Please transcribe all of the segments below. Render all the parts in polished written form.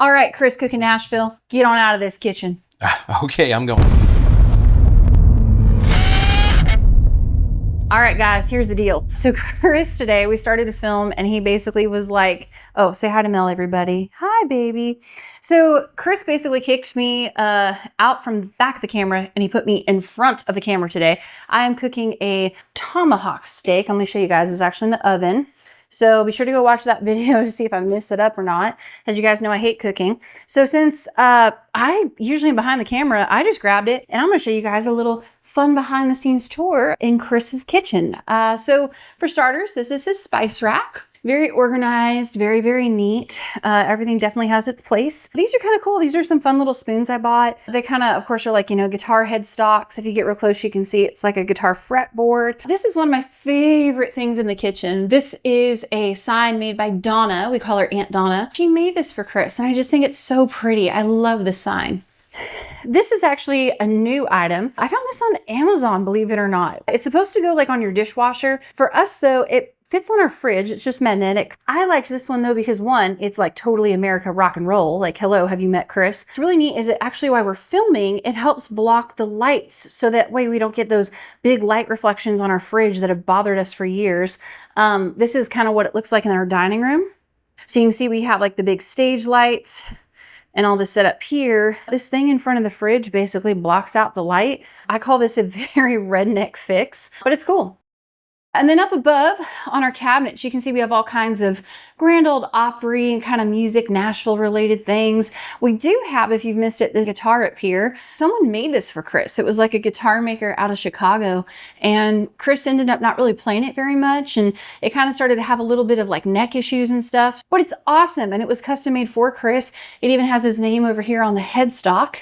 All right, Chris Cooking Nashville, get on out of this kitchen. Okay, I'm going. All right, guys, here's the deal. So Chris today, we started to film and he basically was like, oh, say hi to Mel, everybody. Hi, baby. So Chris basically kicked me out from the back of the camera and he put me in front of the camera today. I am cooking a tomahawk steak. I'm gonna show you guys. It's actually in the oven. So be sure to go watch that video to see if I mess it up or not. As you guys know, I hate cooking. So since I usually am behind the camera, I just grabbed it and I'm gonna show you guys a little fun behind the scenes tour in Chris's kitchen. So for starters, this is his spice rack. Very organized, very, very neat. Everything definitely has its place. These are kind of cool. These are some fun little spoons I bought. They kind of course, are like, you know, guitar headstocks. If you get real close, you can see it's like a guitar fretboard. This is one of my favorite things in the kitchen. This is a sign made by Donna. We call her Aunt Donna. She made this for Chris, and I just think it's so pretty. I love the sign. This is actually a new item. I found this on Amazon, believe it or not. It's supposed to go like on your dishwasher. For us though, it fits on our fridge. It's just magnetic. I liked this one though because one, it's like totally America rock and roll. Like, hello, have you met Chris? What's really neat is that actually while we're filming, it helps block the lights so that way we don't get those big light reflections on our fridge that have bothered us for years. This is kind of what it looks like in our dining room. So you can see we have like the big stage lights and all this set up here. This thing in front of the fridge basically blocks out the light. I call this a very redneck fix, but it's cool. And then up above on our cabinets, you can see we have all kinds of grand old Opry and kind of music, Nashville related things. We do have, if you've missed it, the guitar up here. Someone made this for Chris. It was like a guitar maker out of Chicago. And Chris ended up not really playing it very much. And it kind of started to have a little bit of like neck issues and stuff. But it's awesome. And it was custom made for Chris. It even has his name over here on the headstock.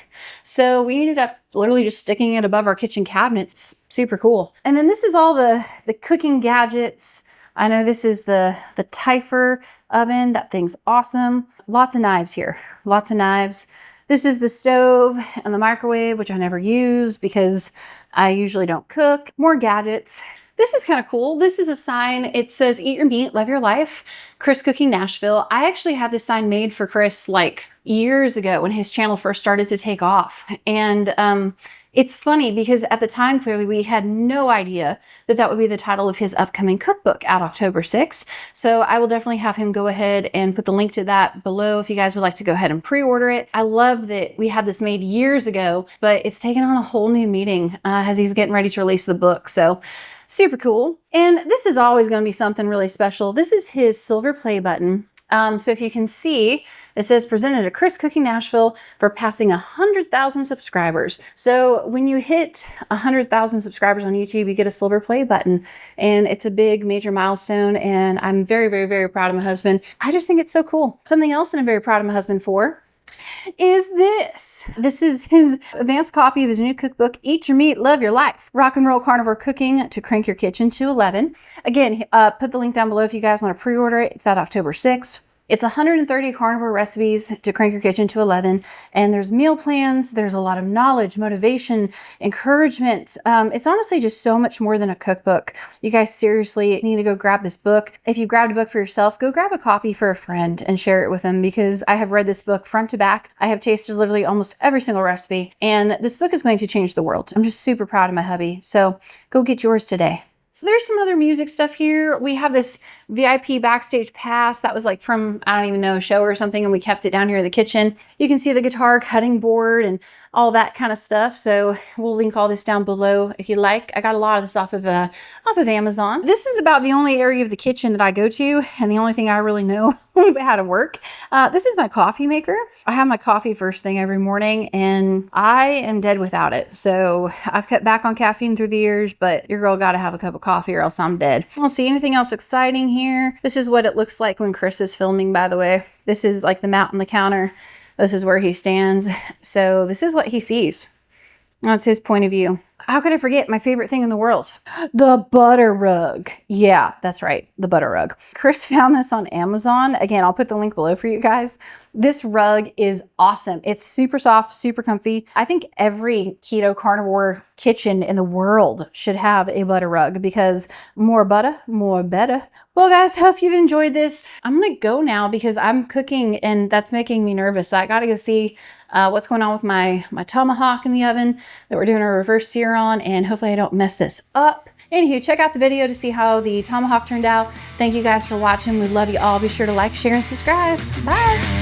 So we ended up literally just sticking it above our kitchen cabinets. Super cool. And then this is all the cooking gadgets. I know this is the Typhur oven. That thing's awesome. Lots of knives here. Lots of knives. This is the stove and the microwave, which I never use because I usually don't cook. More gadgets. This is kind of cool. This is a sign. It says, eat your meat, love your life. Chris Cooking Nashville. I actually had this sign made for Chris like years ago when his channel first started to take off. And it's funny because at the time, clearly, we had no idea that that would be the title of his upcoming cookbook out October 6th. So I will definitely have him go ahead and put the link to that below if you guys would like to go ahead and pre-order it. I love that we had this made years ago, but it's taken on a whole new meaning as he's getting ready to release the book. So super cool. And this is always going to be something really special. This is his silver play button. So if you can see, it says presented to Chris Cooking Nashville for passing 100,000 subscribers. So when you hit 100,000 subscribers on YouTube, you get a silver play button, and it's a big major milestone. And I'm very, very, very proud of my husband. I just think it's so cool. Something else that I'm very proud of my husband for is this. This is his advanced copy of his new cookbook, Eat Your Meat, Love Your Life. Rock and Roll Carnivore Cooking to Crank Your Kitchen to 11. Again, put the link down below if you guys want to pre-order it. It's at October 6th. It's 130 carnivore recipes to crank your kitchen to 11. And there's meal plans. There's a lot of knowledge, motivation, encouragement. It's honestly just so much more than a cookbook. You guys seriously need to go grab this book. If you grabbed a book for yourself, go grab a copy for a friend and share it with them, because I have read this book front to back. I have tasted literally almost every single recipe, and this book is going to change the world. I'm just super proud of my hubby. So go get yours today. There's some other music stuff here. We have this VIP backstage pass that was like from, I don't even know, a show or something, and we kept it down here in the kitchen. You can see the guitar cutting board and all that kind of stuff. So we'll link all this down below if you like. I got a lot of this off of Amazon. This is about the only area of the kitchen that I go to, and the only thing I really know how to work. This is my coffee maker. I have my coffee first thing every morning, and I am dead without it. So I've cut back on caffeine through the years, but your girl got to have a cup of coffee or else I'm dead. I don't see anything else exciting here. This is what it looks like when Chris is filming, by the way. This is like the mat on the counter. This is where he stands. So this is what he sees. That's his point of view. how could I forget my favorite thing in the world? The butter rug. Yeah, that's right. The butter rug. Chris found this on Amazon. Again, I'll put the link below for you guys. This rug is awesome. It's super soft, super comfy. I think every keto carnivore kitchen in the world should have a butter rug because more butter, more better. Well, guys, hope you've enjoyed this. I'm gonna go now because I'm cooking and that's making me nervous. So I gotta go see what's going on with my Tomahawk in the oven that we're doing a reverse sear on, and hopefully I don't mess this up. Anywho, check out the video to see how the Tomahawk turned out. Thank you guys for watching. We love you all. Be sure to like, share, and subscribe. Bye.